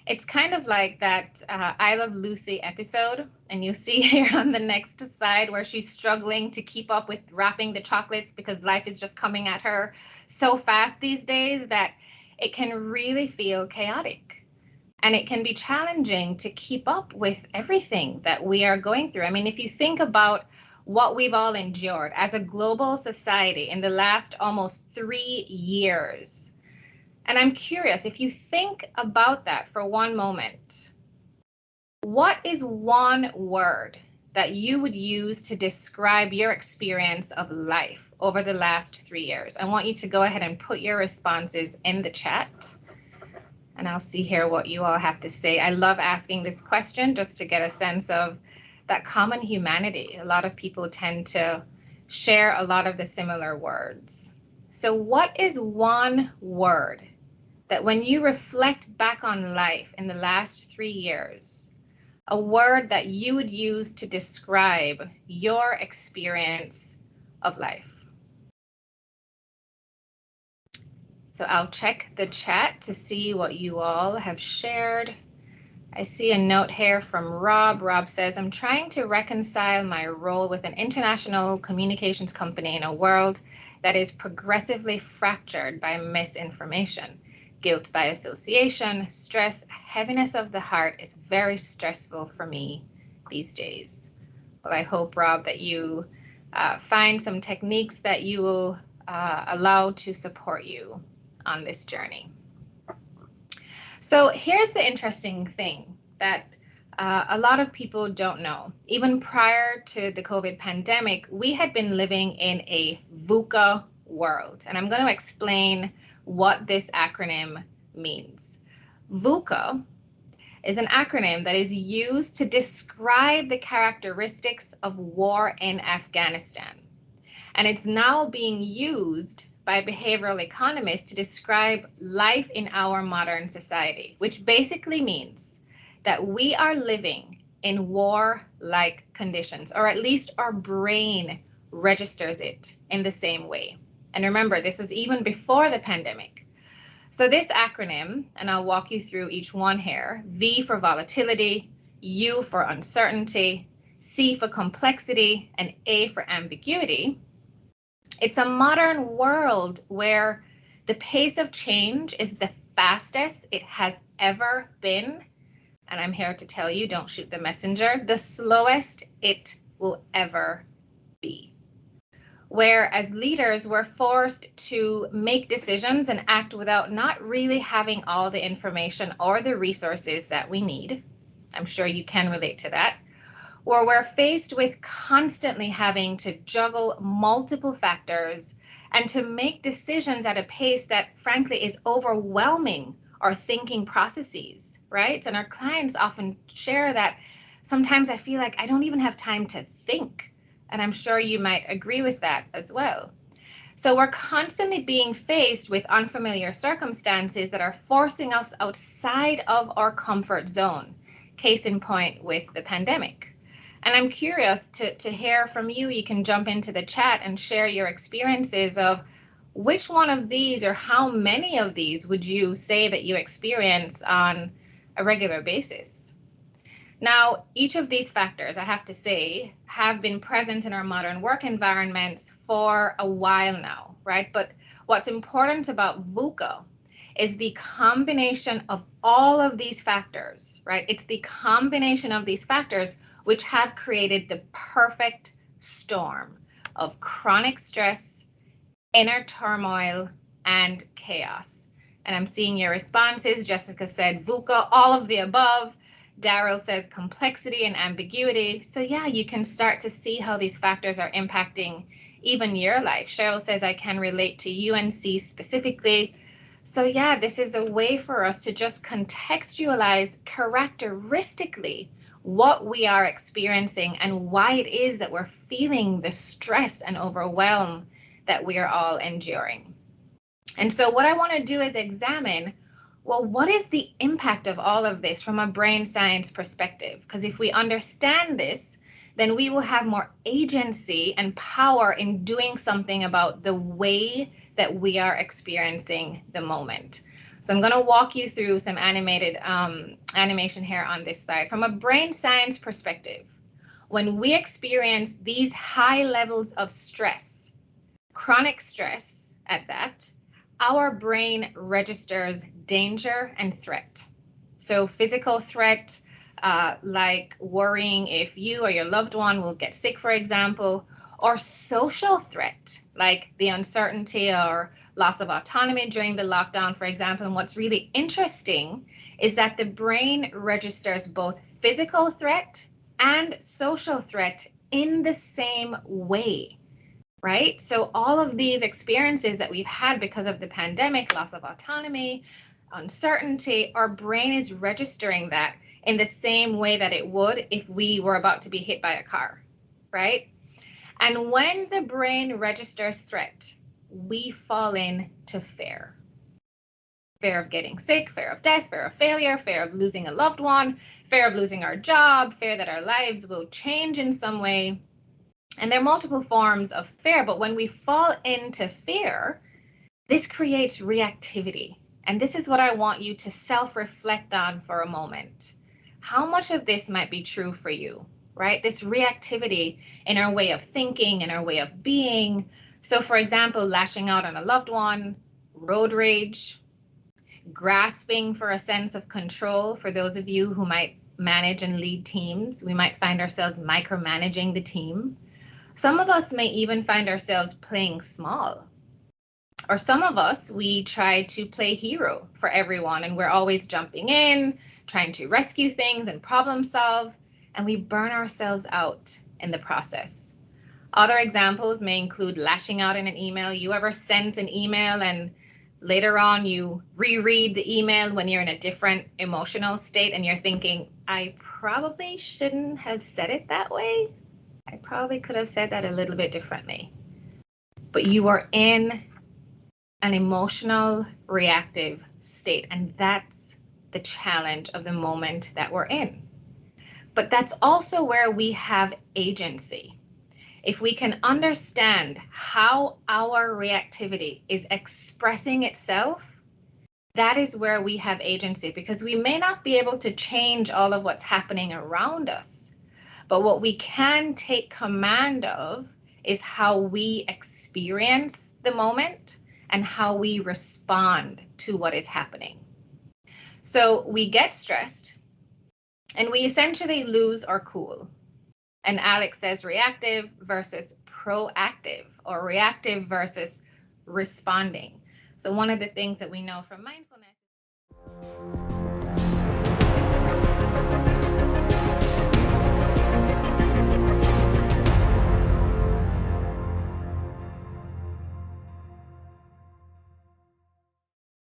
It's kind of like that I Love Lucy episode, and you see here on the next slide where she's struggling to keep up with wrapping the chocolates because life is just coming at her so fast these days that it can really feel chaotic. And it can be challenging to keep up with everything that we are going through. I mean, if you think about what we've all endured as a global society in the last almost 3 years, and I'm curious, if you think about that for one moment, what is one word that you would use to describe your experience of life over the last 3 years? I want you to go ahead and put your responses in the chat, and I'll see here what you all have to say. I love asking this question just to get a sense of that common humanity. A lot of people tend to share a lot of the similar words. So what is one word that when you reflect back on life in the last 3 years, a word that you would use to describe your experience of life? So I'll check the chat to see what you all have shared. I see a note here from Rob. Rob says, I'm trying to reconcile my role with an international communications company in a world that is progressively fractured by misinformation. Guilt by association, stress, heaviness of the heart is very stressful for me these days. Well, I hope, Rob, that you find some techniques that you will allow to support you on this journey. So here's the interesting thing that a lot of people don't know. Even prior to the COVID pandemic, we had been living in a VUCA world. And I'm going to explain what this acronym means. VUCA is an acronym that is used to describe the characteristics of war in Afghanistan. And it's now being used by behavioral economists to describe life in our modern society, which basically means that we are living in war-like conditions, or at least our brain registers it in the same way. And remember, this was even before the pandemic. So this acronym, and I'll walk you through each one here: V for volatility, U for uncertainty, C for complexity, and A for ambiguity. It's a modern world where the pace of change is the fastest it has ever been. And I'm here to tell you, don't shoot the messenger, the slowest it will ever be. Where as leaders, we're forced to make decisions and act without not really having all the information or the resources that we need. I'm sure you can relate to that. Or we're faced with constantly having to juggle multiple factors and to make decisions at a pace that frankly is overwhelming our thinking processes, right? And our clients often share that sometimes I feel like I don't even have time to think. And I'm sure you might agree with that as well. So we're constantly being faced with unfamiliar circumstances that are forcing us outside of our comfort zone. Case in point with the pandemic. And I'm curious to hear from you. You can jump into the chat and share your experiences of which one of these or how many of these would you say that you experience on a regular basis? Now, each of these factors, I have to say, have been present in our modern work environments for a while now, right? But what's important about VUCA is the combination of all of these factors, right? It's the combination of these factors which have created the perfect storm of chronic stress, inner turmoil, and chaos. And I'm seeing your responses. Jessica said VUCA, all of the above. Daryl said complexity and ambiguity. So yeah, you can start to see how these factors are impacting even your life. Cheryl says, I can relate to UNC specifically. So yeah, this is a way for us to just contextualize characteristically what we are experiencing and why it is that we're feeling the stress and overwhelm that we are all enduring. And so what I want to do is examine, well, what is the impact of all of this from a brain science perspective? Because if we understand this, then we will have more agency and power in doing something about the way that we are experiencing the moment. So I'm going to walk you through some animated animation here on this side. From a brain science perspective, when we experience these high levels of stress, chronic stress at that, our brain registers danger and threat. So physical threat, like worrying if you or your loved one will get sick, for example, or social threat, like the uncertainty or loss of autonomy during the lockdown, for example. And what's really interesting is that the brain registers both physical threat and social threat in the same way, right? So all of these experiences that we've had because of the pandemic, loss of autonomy, uncertainty, our brain is registering that in the same way that it would if we were about to be hit by a car, right? And when the brain registers threat, we fall into fear. Fear of getting sick, fear of death, fear of failure, fear of losing a loved one, fear of losing our job, fear that our lives will change in some way. And there are multiple forms of fear, but when we fall into fear, this creates reactivity. And this is what I want you to self-reflect on for a moment. How much of this might be true for you, right? This reactivity in our way of thinking, in our way of being. So for example, lashing out on a loved one, road rage, grasping for a sense of control. For those of you who might manage and lead teams, we might find ourselves micromanaging the team. Some of us may even find ourselves playing small. Or some of us, we try to play hero for everyone, and we're always jumping in, trying to rescue things and problem solve, and we burn ourselves out in the process. Other examples may include lashing out in an email. You ever sent an email and later on you reread the email when you're in a different emotional state and you're thinking, I probably shouldn't have said it that way. I probably could have said that a little bit differently. But you are in an emotional reactive state, and that's the challenge of the moment that we're in. But that's also where we have agency. If we can understand how our reactivity is expressing itself, that is where we have agency, because we may not be able to change all of what's happening around us. But what we can take command of is how we experience the moment and how we respond to what is happening. So we get stressed and we essentially lose our cool. And Alex says reactive versus proactive, or reactive versus responding. So one of the things that we know from mindfulness